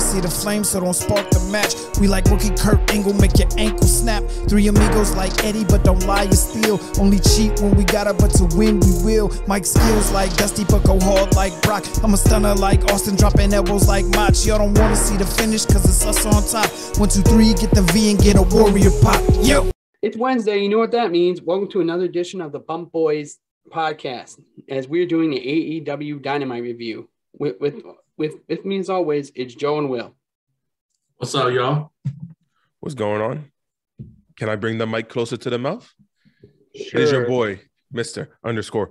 wanna see the flame, so don't spark the match. We like rookie Kurt Angle, make your ankle snap. Three amigos like Eddie, but don't lie, you steal. Only cheat when we gotta, but to win we will. Mike skills like Dusty, but go hard like Brock. I'm a stunner like Austin, dropping elbows like Mach. Y'all don't wanna see the finish, cause it's us on top. 1, 2, 3, get the V and get a warrior pop. Yo! It's Wednesday, you know what that means. Welcome to another edition of the Bump Boys podcast, as we're doing the AEW Dynamite review. With me as always, it's Joe and Will. What's up, y'all? What's going on? Can I bring the mic closer to the mouth? Sure. It is your boy, Mr.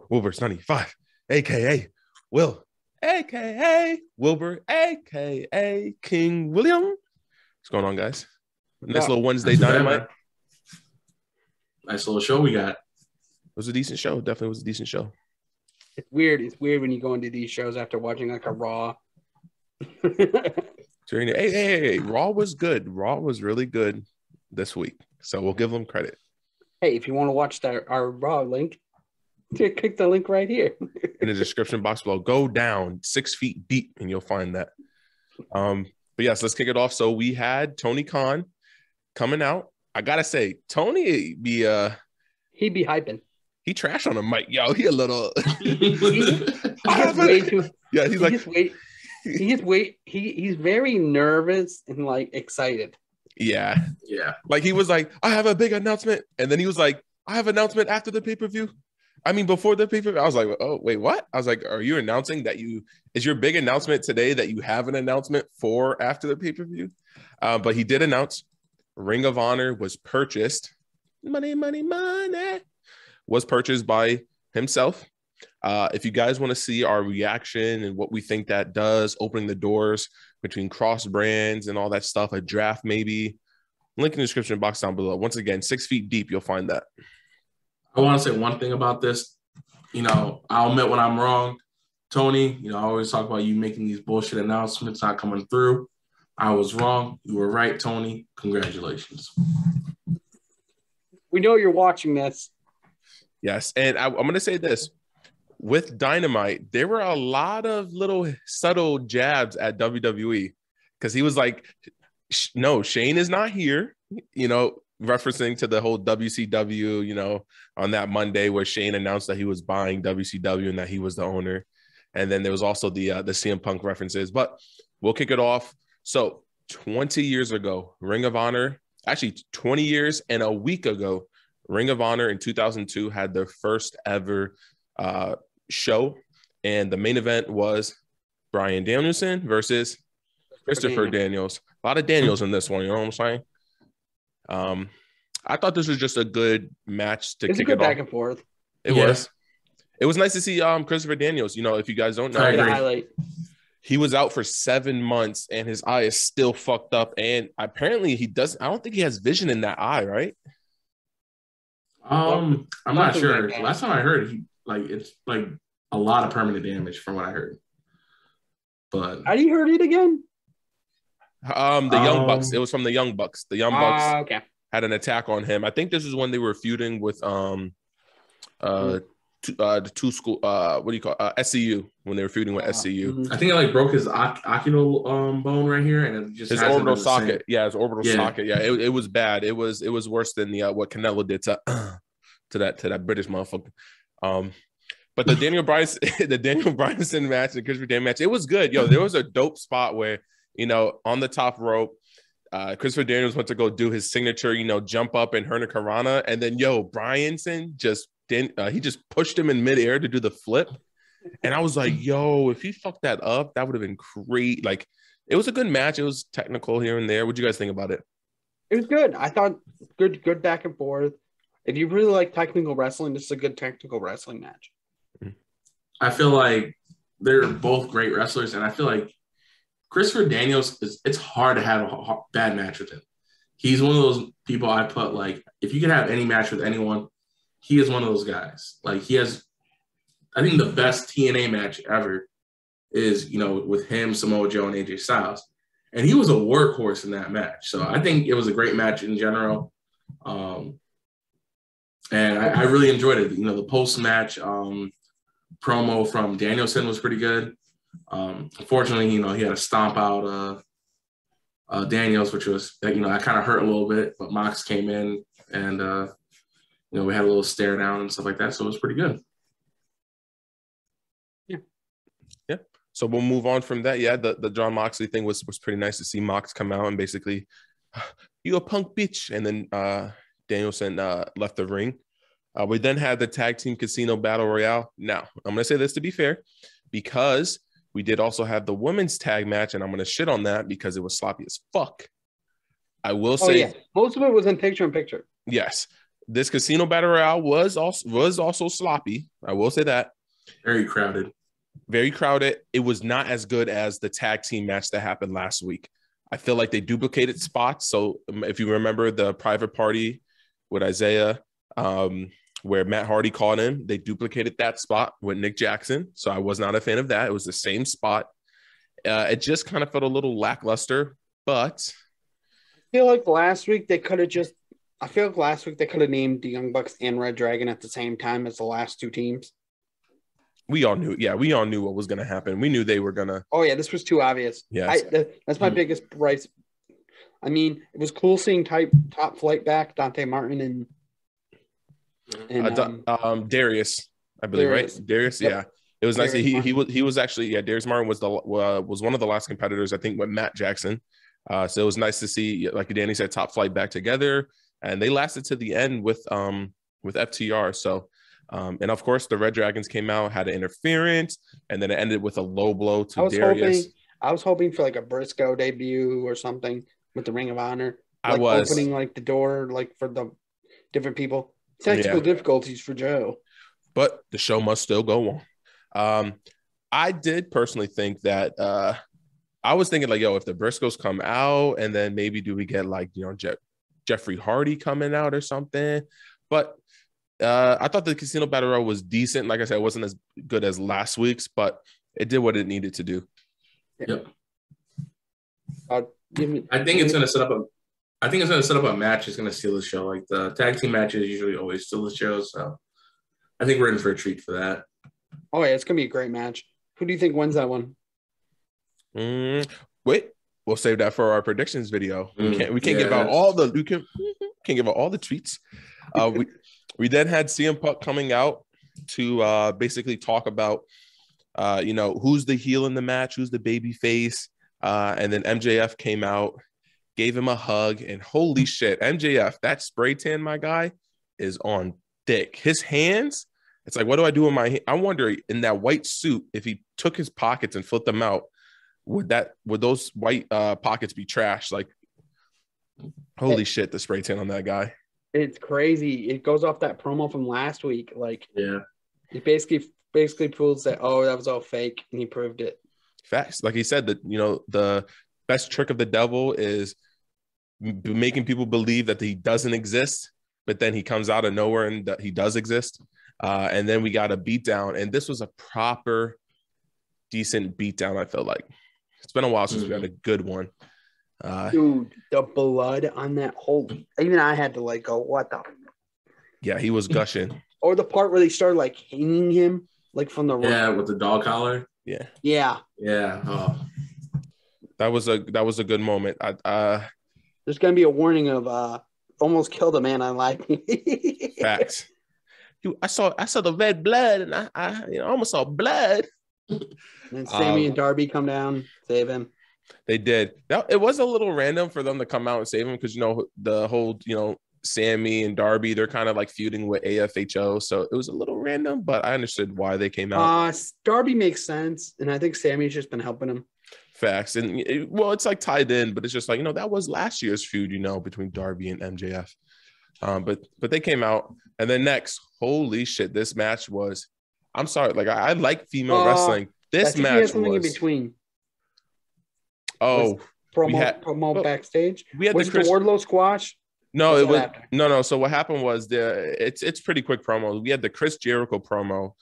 Wilbur 95, a.k.a. Will, a.k.a. Wilbur, a.k.a. King William. What's going on, guys? Nice little Wednesday Dynamite. Nice little show we got. It was a decent show. Definitely was a decent show. It's weird. It's weird when you go into these shows after watching like a Raw. Hey, Raw was good. Raw was really good this week. So we'll give them credit. Hey, if you want to watch our Raw link, click the link right here. In the description box below. Go down 6 feet deep and you'll find that. But yes, let's kick it off. So we had Tony Khan coming out. I gotta say, Tony he'd be hyping. He trash on the mic, yo. He a little. He's very nervous and like excited. Yeah. Like he was like, I have a big announcement, and then he was like, I have an announcement after the pay-per-view. I mean, before the pay-per-view. I was like, oh wait, what? I was like, are you announcing that is your big announcement today that you have an announcement for after the pay-per-view? But he did announce Ring of Honor was purchased. Money. Was purchased by himself. If you guys want to see our reaction and what we think that does, opening the doors between cross brands and all that stuff, a draft maybe, link in the description box down below. Once again, 6 feet deep, you'll find that. I want to say one thing about this. I'll admit when I'm wrong. Tony, I always talk about you making these bullshit announcements not coming through. I was wrong. You were right, Tony. Congratulations. We know you're watching this. Yes, and I'm going to say this. With Dynamite, there were a lot of little subtle jabs at WWE because he was like, no, Shane is not here, referencing to the whole WCW, on that Monday where Shane announced that he was buying WCW and that he was the owner. And then there was also the CM Punk references. But we'll kick it off. So 20 years ago, Ring of Honor, actually 20 years and a week ago, Ring of Honor in 2002 had their first ever show. And the main event was Bryan Danielson versus Christopher Daniels. A lot of Daniels in this one, you know what I'm saying? I thought this was just a good match to kick it off. Back and forth. It was. It was nice to see Christopher Daniels. If you guys don't know, highlight. He was out for 7 months and his eye is still fucked up. And apparently I don't think he has vision in that eye, right? I'm not sure. Last time I heard, it's like a lot of permanent damage from what I heard. But how do you heard it again? The Young Bucks. It was from the Young Bucks. The Young Bucks had an attack on him. I think this is when they were feuding with the two school. What do you call SCU? When they were feuding with SCU. I think it broke his ocular bone right here, and it just his orbital socket. Yeah, his orbital socket. Yeah, it was bad. It was worse than what Canelo did to that British motherfucker. But the Daniel Bryanson match, the Christopher Daniels match, it was good. There was a dope spot where on the top rope, Christopher Daniels went to go do his signature, jump up and Hurricanrana, and then Bryanson he just pushed him in midair to do the flip. And I was like, if he fucked that up, that would have been great. Like, it was a good match. It was technical here and there. What'd you guys think about it? It was good. I thought good back and forth. If you really like technical wrestling, this is a good technical wrestling match. I feel like they're both great wrestlers, and I feel like Christopher Daniels, it's hard to have a bad match with him. He's one of those people I put, if you could have any match with anyone, he is one of those guys. He has, I think the best TNA match ever is, with him, Samoa Joe, and AJ Styles. And he was a workhorse in that match. So I think it was a great match in general. And I really enjoyed it. The post-match promo from Danielson was pretty good. Unfortunately, he had to stomp out Daniels, which was, that kind of hurt a little bit, but Mox came in and, we had a little stare down and stuff like that. So it was pretty good. Yeah. So we'll move on from that. Yeah, the John Moxley thing was pretty nice to see Mox come out and basically, you a punk bitch. And then Danielson left the ring. We then had the tag team casino battle royale. Now, I'm going to say this to be fair, because we did also have the women's tag match, and I'm going to shit on that because it was sloppy as fuck. I will say most of it was in picture-in-picture. Yes. This casino battle royale was also sloppy. I will say that. Very crowded. Very crowded. It was not as good as the tag team match that happened last week. I feel like they duplicated spots. So if you remember the private party with Isaiah, where Matt Hardy called in, they duplicated that spot with Nick Jackson. So I was not a fan of that. It was the same spot. It just kind of felt a little lackluster, but I feel like last week they could have named the Young Bucks and Red Dragon at the same time as the last two teams. We all knew what was going to happen. We knew they were going to. Oh yeah, this was too obvious. Yes. That's my biggest price. I mean, it was cool seeing Top Flight back, Dante Martin and Darius, I believe, Darius. right? Darius, Yep. yeah. It was nice. Darius He was actually, Darius Martin was one of the last competitors, I think, with Matt Jackson. So it was nice to see, like Danny said, Top Flight back together, and they lasted to the end with FTR. So, and of course, the Red Dragons came out, had an interference, and then it ended with a low blow to Darius. I was hoping for like a Briscoe debut or something with the Ring of Honor. Like opening like the door, like for the different people. Technical difficulties for Joe. But the show must still go on. I did personally think that I was thinking like, if the Briscoes come out and then maybe do we get like, Jeffrey Hardy coming out or something. But I thought the Casino Battle Royale was decent. Like I said, it wasn't as good as last week's, but it did what it needed to do. Yep. I think it's going to set up a match that's going to steal the show. Like the tag team matches usually always steal the show. So I think we're in for a treat for that. Oh, yeah. It's going to be a great match. Who do you think wins that one? Wait, we'll save that for our predictions video. We can't give out can't give out all the tweets. We then had CM Punk coming out to basically talk about, who's the heel in the match, who's the baby face. And then MJF came out, gave him a hug, and holy shit, MJF, that spray tan, my guy, is on thick. His hands, it's like, what do I do with my hand? I wonder, in that white suit, if he took his pockets and flipped them out, would those white pockets be trashed? Like, holy shit, the spray tan on that guy. It's crazy. It goes off that promo from last week. Like, yeah, it basically proves that, that was all fake, and he proved it. Facts. Like he said, that the best trick of the devil is making people believe that he doesn't exist, but then he comes out of nowhere and that he does exist. And then we got a beatdown, and this was a proper, decent beatdown. I felt like it's been a while since we had a good one. Dude, the blood on that even I had to like go, what the? Yeah, he was gushing. Or the part where they started like hanging him, like from the rope. With the dog collar. Yeah. Oh. That was a good moment. There's gonna be a warning of almost killed a man I like. Facts. I saw the red blood, and I almost saw blood. And Sammy and Darby come down, save him. They did. Now, it was a little random for them to come out and save him because the whole Sammy and Darby, they're kind of like feuding with AFHO, so it was a little random, but I understood why they came out. Darby makes sense, and I think Sammy's just been helping him. Facts, and it's like tied in, but it's just like that was last year's feud, between Darby and MJF. But they came out, and then next, holy shit, this match was. I'm sorry, like I like female wrestling. This match was something in between. Oh, promo backstage. We had the Wardlow squash. No, it was no. So what happened was it's pretty quick promo. We had the Chris Jericho promo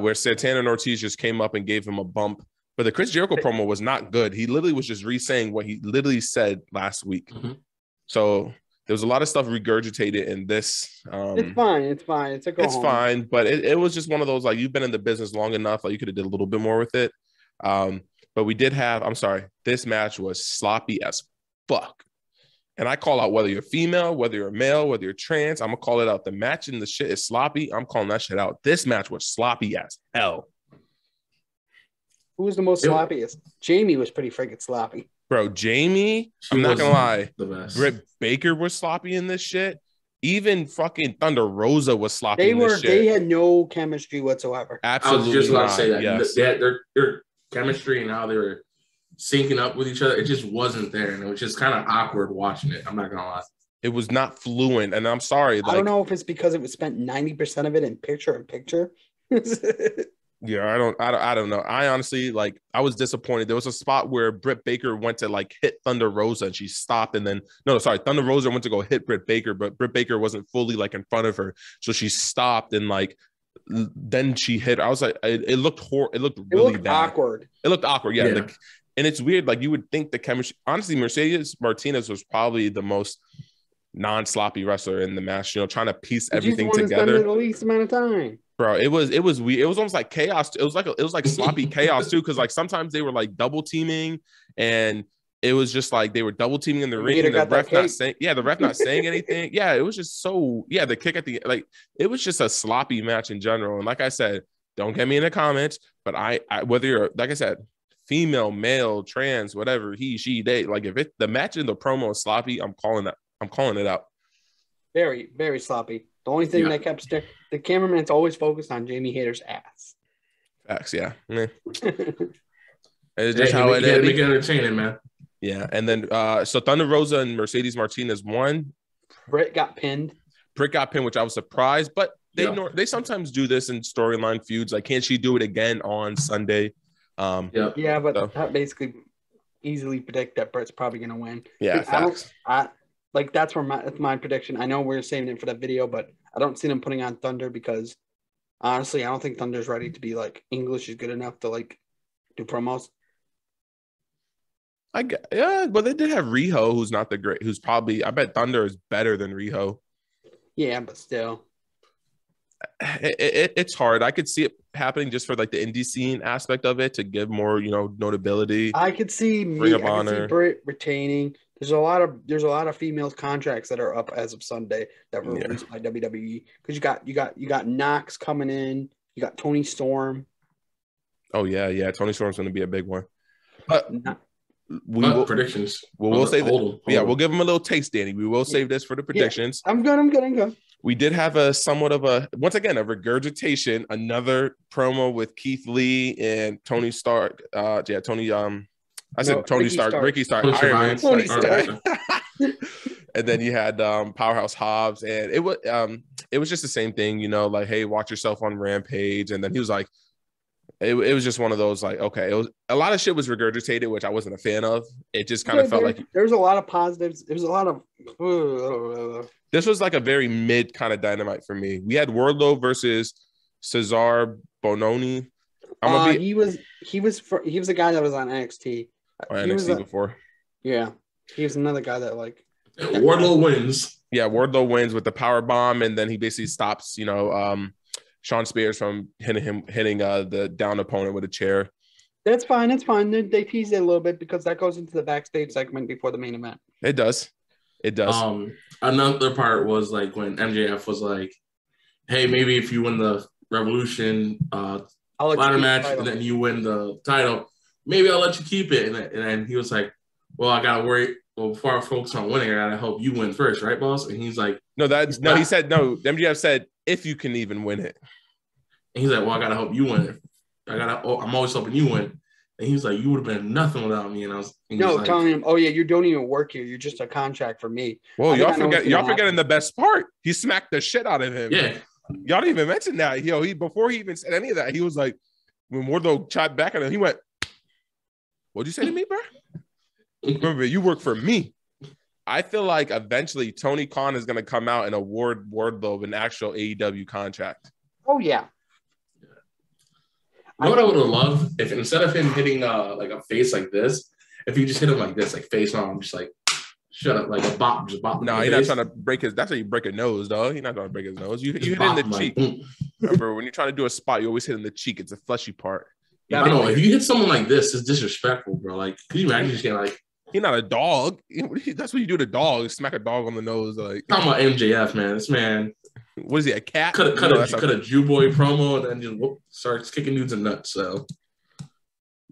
where Santana and Ortiz just came up and gave him a bump. But the Chris Jericho promo was not good. He literally was just re-saying what he literally said last week. Mm-hmm. So there was a lot of stuff regurgitated in this. It's fine. It's a go It's home. Fine, but it was just one of those, like, you've been in the business long enough, like you could have did a little bit more with it. But we did have, I'm sorry, this match was sloppy as fuck. And I call out whether you're female, whether you're male, whether you're trans. I'm going to call it out. The match and the shit is sloppy. I'm calling that shit out. This match was sloppy as hell. Who was the most sloppiest? Jamie was pretty freaking sloppy. Bro, Jamie, I'm not going to lie. Britt Baker was sloppy in this shit. Even fucking Thunder Rosa was sloppy in this shit. They had no chemistry whatsoever. Absolutely. I was just about not. to say that. Yes. They had their chemistry and how they were syncing up with each other, it just wasn't there. And it was just kind of awkward watching it. I'm not going to lie. It was not fluent. And I'm sorry. I don't know if it's because it was spent 90% of it in picture. Yeah, I don't know. I honestly, like, I was disappointed. There was a spot where Britt Baker went to like hit Thunder Rosa and she stopped, and then Thunder Rosa went to go hit Britt Baker, but Britt Baker wasn't fully like in front of her, so she stopped and like then she hit. I was like, it looked really bad. Awkward. It looked awkward, yeah. Like, and it's weird. Like, you would think the chemistry. Honestly, Mercedes Martinez was probably the most non-sloppy wrestler in the match. You know, trying to piece everything together. The least amount of time. Bro, it was weird. It was almost like chaos. It was like sloppy chaos too, because like sometimes they were like double teaming, and it was just like they were double teaming in the ring. And the ref not saying anything. Yeah, it was just so the kick at the it was just a sloppy match in general. And like I said, don't get me in the comments, but I whether you're like I said, female, male, trans, whatever, he, she, they, like if the match in the promo is sloppy, I'm calling it out. Very, very sloppy. The only thing that kept the cameraman's always focused on Jamie Hayter's ass. Facts, yeah. It's just how it is. Make it entertaining, man. Yeah, and then so Thunder Rosa and Mercedes Martinez won. Britt got pinned, which I was surprised, but they sometimes do this in storyline feuds. Like, can't she do it again on Sunday? But that basically easily predict that Britt's probably gonna win. Yeah, facts. That's my prediction. I know we're saving it for that video, but I don't see them putting on Thunder because honestly, I don't think Thunder's ready to be like English is good enough to like do promos. But they did have Riho, who's not the great, who's probably, I bet Thunder is better than Riho. Yeah, but still. It's hard. I could see it happening just for like the indie scene aspect of it to give more, notability. I could see Britt retaining. There's a lot of females contracts that are up as of Sunday that were released by WWE because you got Knox coming in, you got Tony Storm. Oh yeah, Tony Storm's going to be a big one. But predictions. We'll save it. Yeah, we'll give them a little taste, Danny. We will save this for the predictions. Yeah, I'm good. We did have a regurgitation, another promo with Keith Lee and Tony Stark. Ricky Stark, Iron Man. Tony Stark. And then you had Powerhouse Hobbs, and it was just the same thing, like, hey, watch yourself on Rampage. And then he was like, it was just one of those, like, okay, it was a lot of shit was regurgitated, which I wasn't a fan of. It just kind of felt like there was a lot of positives. There was a lot of this was like a very mid kind of Dynamite for me. We had Wardlow versus Cesar Bononi. He was the guy that was on NXT. NXT before. Yeah, he was another guy that like Wardlow wins. Yeah, Wardlow wins with the power bomb, and then he basically stops, Sean Spears from hitting the down opponent with a chair. That's fine. They teased it a little bit because that goes into the backstage segment before the main event. It does. Another part was like when MJF was like, "Hey, maybe if you win the Revolution ladder match and then you win the title, maybe I'll let you keep it." And then he was like, "Well, I gotta worry. Well, before I focus on winning, I gotta hope you win first, right, boss?" And he's like, He said no. MJF said, "If you can even win it." And he's like, "Well, I gotta hope you win it. I'm always hoping you win." And he was like, "You would have been nothing without me." And telling him, "Oh yeah, you don't even work here. You're just a contract for me." Well, y'all forgetting the best part. He smacked the shit out of him. Yeah, y'all didn't even mention that. He before he even said any of that, he was like, when Wardlow chopped back at him, he went, "What'd you say to me, bro? Remember, you work for me." I feel like eventually Tony Khan is going to come out and award Wardlow an actual AEW contract. Oh yeah. You know what I would have loved if instead of him hitting like a face like this, if he just hit him like this, like face on, just like shut up, like a bop, just bop. No, he's not trying to break his. That's how you break a nose, though. He's not trying to break his nose. You hit it in the cheek. Remember, when you're trying to do a spot, you always hit in the cheek. It's a fleshy part. I know. If you hit someone like this, it's disrespectful, bro. Like, could you imagine just getting like He's not a dog. That's what you do to dogs. Smack a dog on the nose. Like talking about MJF, man. This man, what is he? A cat? Cut a Jew boy promo and then just starts kicking dudes in nuts. So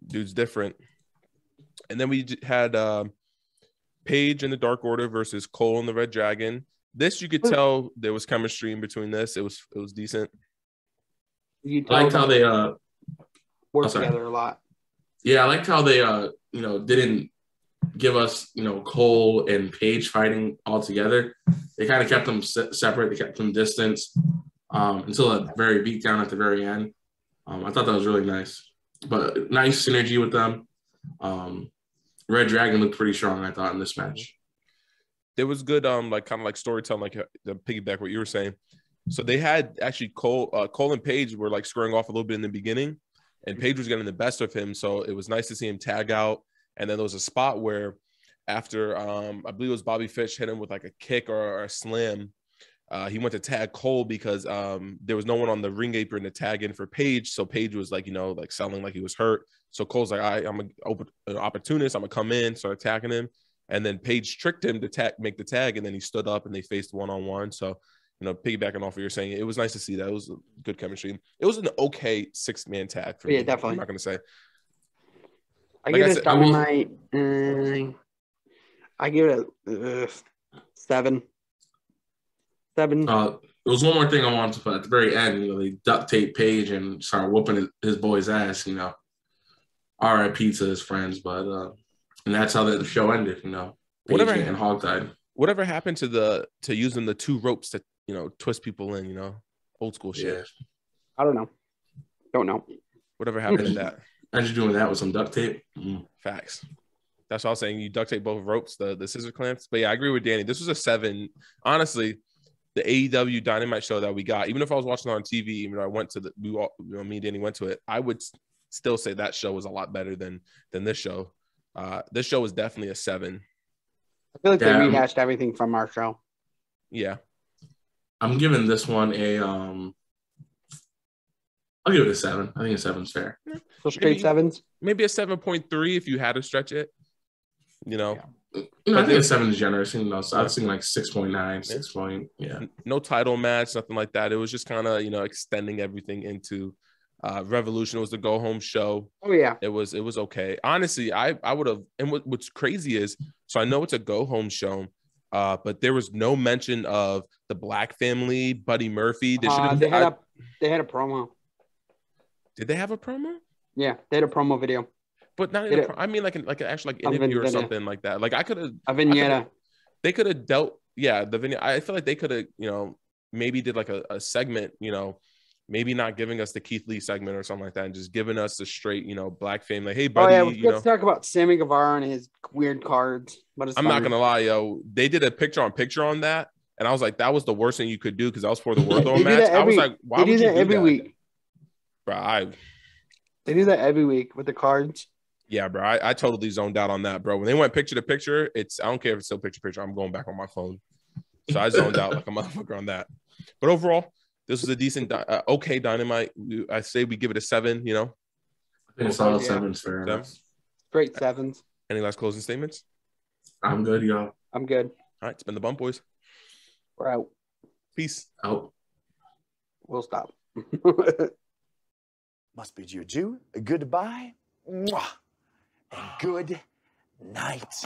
dude's different. And then we had Paige in the Dark Order versus Cole and the Red Dragon. This you could tell there was chemistry in between this. It was decent. I liked how they work together a lot. Yeah, I liked how they didn't give us Cole and Paige fighting all together. They kind of kept them separate. They kept them distance until a very beatdown at the very end. I thought that was really nice, but nice synergy with them. Red Dragon looked pretty strong, I thought, in this match. There was good, kind of storytelling, like the piggyback what you were saying. So they had actually Cole and Paige were squaring off a little bit in the beginning, and Paige was getting the best of him. So it was nice to see him tag out. And then there was a spot where after I believe it was Bobby Fish hit him with a kick or a slam, he went to tag Cole because there was no one on the ring apron to tag in for Paige. So Paige was selling like he was hurt. So Cole's like, I'm an opportunist. I'm gonna come in, start attacking him. And then Paige tricked him to make the tag, and then he stood up and they faced one-on-one. So, piggybacking off what you're saying, it was nice to see that. It was good chemistry. It was an okay 6-man tag for me. Yeah, definitely. I'm not gonna say. I give it Dynamite. I give it 7. 7. There was one more thing I wanted to put at the very end. They duct tape Paige and started whooping his boy's ass. R.I.P. to his friends, but and that's how the show ended. Paige and Hogtied. Whatever happened to using the 2 ropes to twist people in? Old school shit. Yeah. I don't know. Whatever happened to that? Imagine doing that with some duct tape. Facts. That's what I was saying. You duct tape both ropes, the scissor clamps. But yeah, I agree with Danny. This was a 7. Honestly, the AEW Dynamite show that we got, even if I was watching it on TV, even though I went to me and Danny went to it, I would still say that show was a lot better than this show. This show was definitely a 7. I feel like they rehashed everything from our show. Yeah. I'm giving this one I'll give it a 7. I think a 7's fair. So straight 7s? Maybe a 7.3 if you had to stretch it. I think a 7 is generous. So I was thinking 6.9, 6 point. Yeah. No title match, nothing like that. It was just kind of, extending everything into Revolution. It was the go home show. Oh yeah. It was okay. Honestly, I would have, and what's crazy is, so I know it's a go home show, but there was no mention of the Black family, Buddy Murphy. They had a promo. Did they have a promo? Yeah, they had a promo video. But not in I mean like an actual interview or something like that. I could have a vignette. They could have dealt the vignette. I feel like they could have, maybe did a segment, maybe not giving us the Keith Lee segment or something like that, and just giving us the straight, Black family. Hey, buddy. Let's talk about Sammy Guevara and his weird cards. But I'm not gonna lie, yo. They did a picture on that, and I was like, that was the worst thing you could do because that was for the World match. I was like, why would you do that every week? Bro, they do that every week with the cards. Yeah, bro. I totally zoned out on that, bro. When they went picture to picture, I don't care if it's still picture to picture. I'm going back on my phone. So I zoned out like a motherfucker on that. But overall, this was a decent, okay Dynamite. I say we give it a 7, I think it's all 7s fair enough. Great 7s. Any last closing statements? I'm good, y'all. I'm good. All right, spin the bump, boys. We're out. Peace. Out. We'll stop. Must bid you adieu, a goodbye, mwah, and good night.